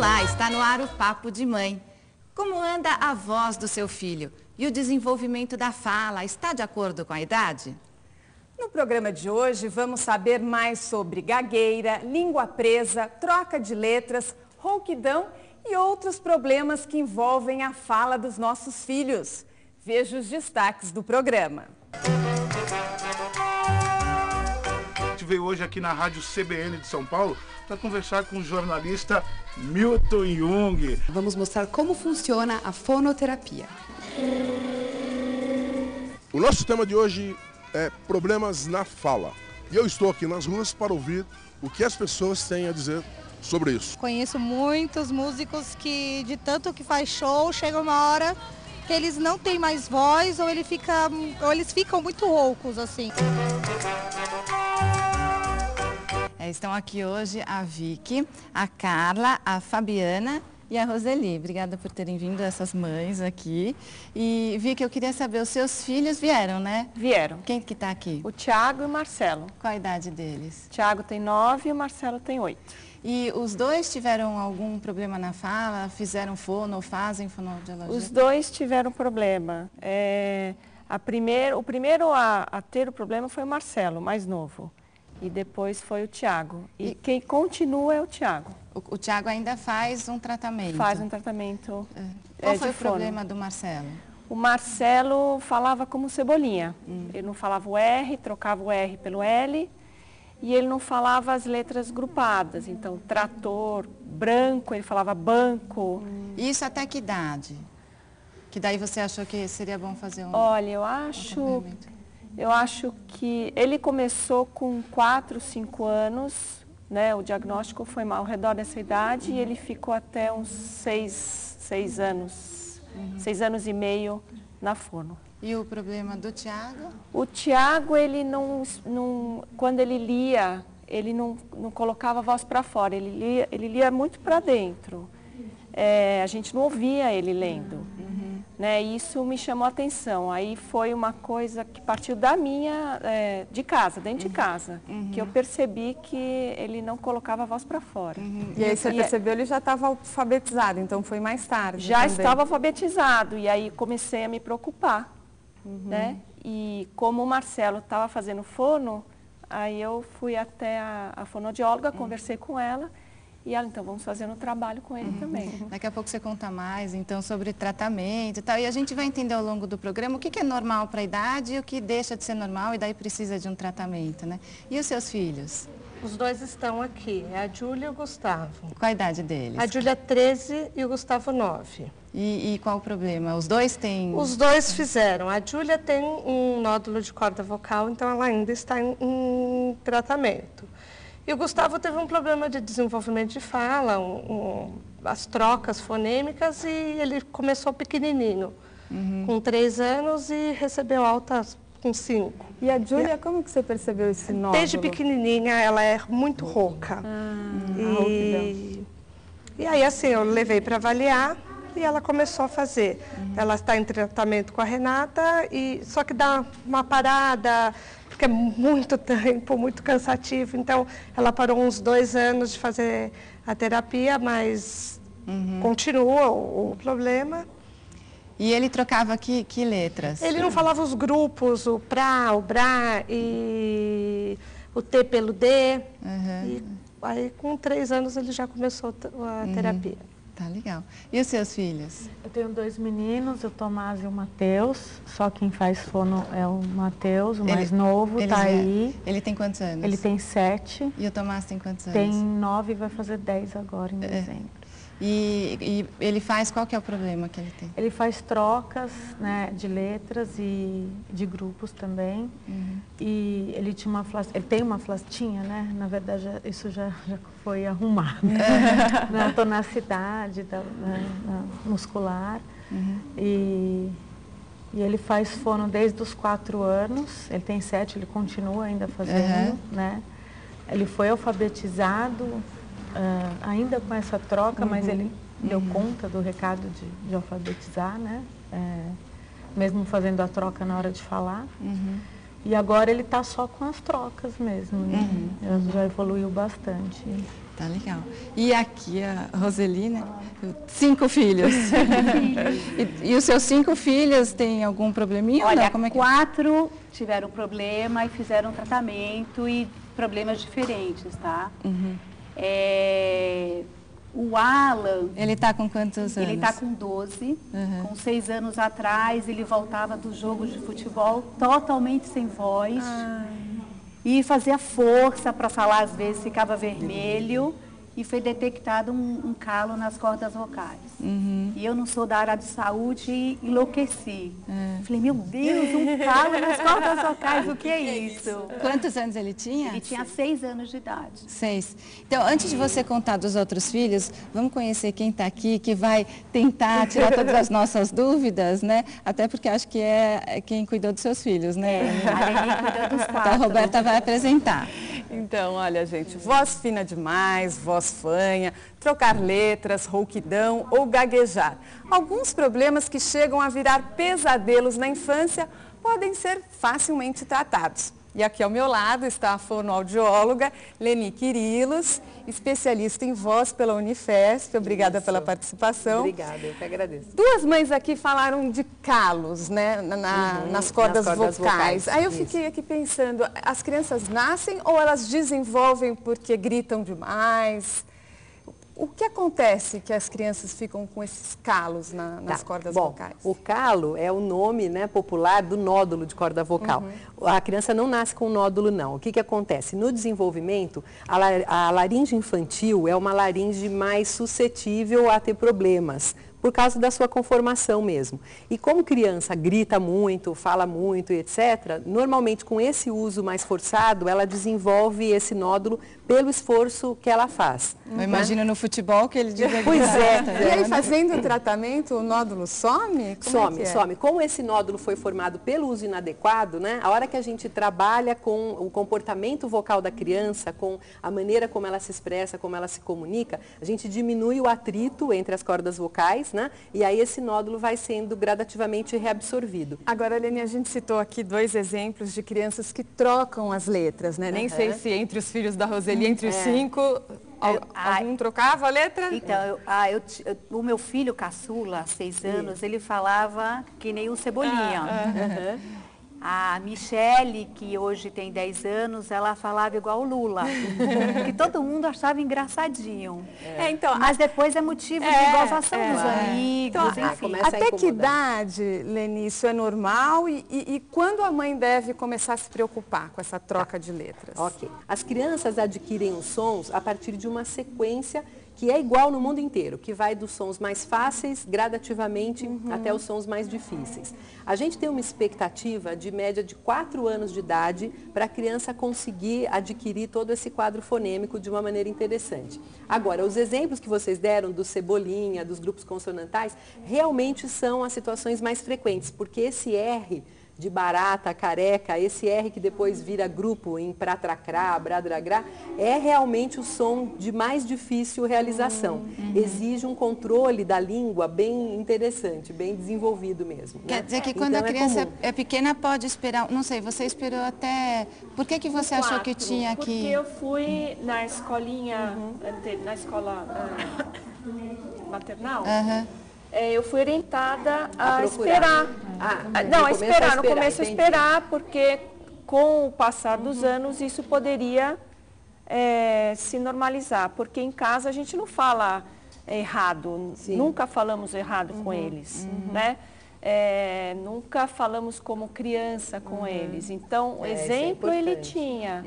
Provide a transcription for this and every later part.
Olá, está no ar o Papo de Mãe. Como anda a voz do seu filho? E o desenvolvimento da fala está de acordo com a idade? No programa de hoje, vamos saber mais sobre gagueira, língua presa, troca de letras, rouquidão e outros problemas que envolvem a fala dos nossos filhos. Veja os destaques do programa. A gente veio hoje aqui na Rádio CBN de São Paulo para conversar com o jornalista Milton Jung. Vamos mostrar como funciona a fonoterapia. O nosso tema de hoje é problemas na fala. E eu estou aqui nas ruas para ouvir o que as pessoas têm a dizer sobre isso. Conheço muitos músicos que, de tanto que faz show, chega uma hora que eles não têm mais voz ou eles ficam muito roucos, assim. Estão aqui hoje a Vicky, a Carla, a Fabiana e a Roseli. Obrigada por terem vindo, essas mães aqui. E Vicky, eu queria saber, os seus filhos vieram, né? Vieram. Quem que está aqui? O Thiago e o Marcelo. Qual a idade deles? O Thiago tem 9 e o Marcelo tem 8. E os dois tiveram algum problema na fala? Fizeram fono ou fazem fonoaudiologia? Os dois tiveram problema. O primeiro a ter o problema foi o Marcelo, mais novo. E depois foi o Thiago. E quem continua é o Thiago. O Thiago ainda faz um tratamento? Faz um tratamento. Qual foi o problema do Marcelo? O Marcelo falava como cebolinha. Ele não falava o R, trocava o R pelo L. E ele não falava as letras grupadas. Então, trator, branco, ele falava banco. Isso até que idade? Que daí você achou que seria bom fazer um... Olha, eu acho que ele começou com 4, 5 anos, né? O diagnóstico foi ao redor dessa idade e ele ficou até uns 6 anos, 6 anos e meio na fono. E o problema do Thiago? O Thiago, ele quando ele lia, ele não colocava a voz para fora, ele lia muito para dentro. A gente não ouvia ele lendo. Né? Isso me chamou a atenção. Aí foi uma coisa que partiu da minha, de casa, dentro de casa, que eu percebi que ele não colocava a voz para fora. E aí você percebeu, ele já estava alfabetizado, então foi mais tarde. Já estava alfabetizado, e aí comecei a me preocupar. Né? E como o Marcelo estava fazendo fono, aí eu fui até a fonoaudióloga, conversei com ela. E ela, então, vamos fazer um trabalho com ele também. Daqui a pouco você conta mais, então, sobre tratamento e tal. E a gente vai entender ao longo do programa o que é normal para a idade e o que deixa de ser normal e daí precisa de um tratamento, né? E os seus filhos? Os dois estão aqui, é a Júlia e o Gustavo. Qual a idade deles? A Júlia 13 e o Gustavo 9. E qual o problema? Os dois têm... Os dois fizeram. A Júlia tem um nódulo de corda vocal, então ela ainda está em tratamento. E o Gustavo teve um problema de desenvolvimento de fala, as trocas fonêmicas, e ele começou pequenininho, com 3 anos e recebeu alta com 5. E a Júlia, como que você percebeu esse nódulo? Desde pequenininha ela é muito rouca. E aí assim, eu levei para avaliar e ela começou a fazer. Ela está em tratamento com a Renata, só que dá uma parada... porque é muito tempo, muito cansativo. Então, ela parou uns 2 anos de fazer a terapia, mas continua o problema. E ele trocava que letras? Ele não falava os grupos, o pra, o brá, e o T pelo D. E aí, com 3 anos, ele já começou a terapia. Tá legal. E os seus filhos? Eu tenho 2 meninos, o Tomás e o Matheus. Só quem faz fono é o Matheus, o mais novo, tá aí. Ele tem quantos anos? Ele tem 7. E o Tomás tem quantos anos? Tem 9 e vai fazer 10 agora, em dezembro. E ele faz, qual que é o problema que ele tem? Ele faz trocas, né, de letras e de grupos também. E ele tem uma flastinha, né? Na verdade, isso já foi arrumado. Na tonacidade muscular. E ele faz fono desde os 4 anos. Ele tem 7, ele continua ainda fazendo, né? Ele foi alfabetizado ainda com essa troca, mas ele deu conta do recado de alfabetizar, né? Mesmo fazendo a troca na hora de falar. E agora ele está só com as trocas mesmo, né? Já evoluiu bastante. Tá legal. E aqui a Roseli, né? 5 filhos. E os seus 5 filhos têm algum probleminha? Olha, ou não? Como é que... 4 tiveram problema e fizeram tratamento e problemas diferentes, tá? Uhum. O Alan... Ele tá com quantos anos? Ele tá com 12. Uhum. Com 6 anos atrás, ele voltava do jogo de futebol totalmente sem voz. E fazia força para falar, às vezes ficava vermelho. E foi detectado um calo nas cordas vocais. Uhum. E eu não sou da área de saúde e enlouqueci. Falei, meu Deus, um calo nas cordas vocais, o que é isso? Quantos anos ele tinha? Ele tinha 6 anos de idade. 6. Então, antes de você contar dos outros filhos, vamos conhecer quem está aqui, que vai tentar tirar todas as nossas dúvidas, né? Até porque acho que é quem cuidou dos seus filhos, né? A Leni cuidou dos 4. Então, a Roberta vai apresentar. Então, olha, gente, voz fina demais, voz fanha, trocar letras, rouquidão ou gaguejar. Alguns problemas que chegam a virar pesadelos na infância podem ser facilmente tratados. E aqui ao meu lado está a fonoaudióloga Leni Quirilos, especialista em voz pela Unifesp. Obrigada pela participação. Obrigada, eu que agradeço. 2 mães aqui falaram de calos, né, nas cordas vocais. Aí eu fiquei aqui pensando, as crianças nascem ou elas desenvolvem porque gritam demais? O que acontece que as crianças ficam com esses calos nas cordas vocais? O calo é o nome, né, popular do nódulo de corda vocal. A criança não nasce com nódulo, não. O que acontece? No desenvolvimento, a laringe infantil é uma laringe mais suscetível a ter problemas, por causa da sua conformação mesmo. E como criança grita muito, fala muito, etc., normalmente com esse uso mais forçado, ela desenvolve esse nódulo pelo esforço que ela faz. Eu imagino no futebol que ele diga... Pois é. E aí, fazendo o tratamento, o nódulo some? Some. Como esse nódulo foi formado pelo uso inadequado, né? A hora que a gente trabalha com o comportamento vocal da criança, com a maneira como ela se expressa, como ela se comunica, a gente diminui o atrito entre as cordas vocais, né? E aí esse nódulo vai sendo gradativamente reabsorvido. Agora, Leni, a gente citou aqui 2 exemplos de crianças que trocam as letras, né? Nem sei se entre os filhos da Roseli, entre os 5, algum trocava a letra? Então, o meu filho caçula, 6 anos, ele falava que nem o Cebolinha. A Michele, que hoje tem 10 anos, ela falava igual o Lula, que todo mundo achava engraçadinho. Mas depois é motivo de gozação dos amigos, enfim. Até que idade, Leni, isso é normal e quando a mãe deve começar a se preocupar com essa troca de letras? Ok. As crianças adquirem os sons a partir de uma sequência que é igual no mundo inteiro, que vai dos sons mais fáceis, gradativamente, até os sons mais difíceis. A gente tem uma expectativa de média de 4 anos de idade para a criança conseguir adquirir todo esse quadro fonêmico de uma maneira interessante. Agora, os exemplos que vocês deram do Cebolinha, dos grupos consonantais, realmente são as situações mais frequentes, porque esse R de barata, careca, esse R que depois vira grupo em pratracrá, bradragrá, é realmente o som de mais difícil realização. Exige um controle da língua bem interessante, bem desenvolvido mesmo. Quer dizer que quando a criança é pequena pode esperar, não sei, você esperou até... Por que você achou que tinha que... Porque eu fui na escolinha, na escola maternal, eu fui orientada a esperar. No começo esperar, porque com o passar dos anos isso poderia se normalizar, porque em casa a gente não fala errado, nunca falamos errado com eles, né? Nunca falamos como criança com eles, então o exemplo ele tinha.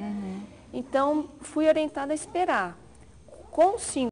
Então fui orientada a esperar. Com 5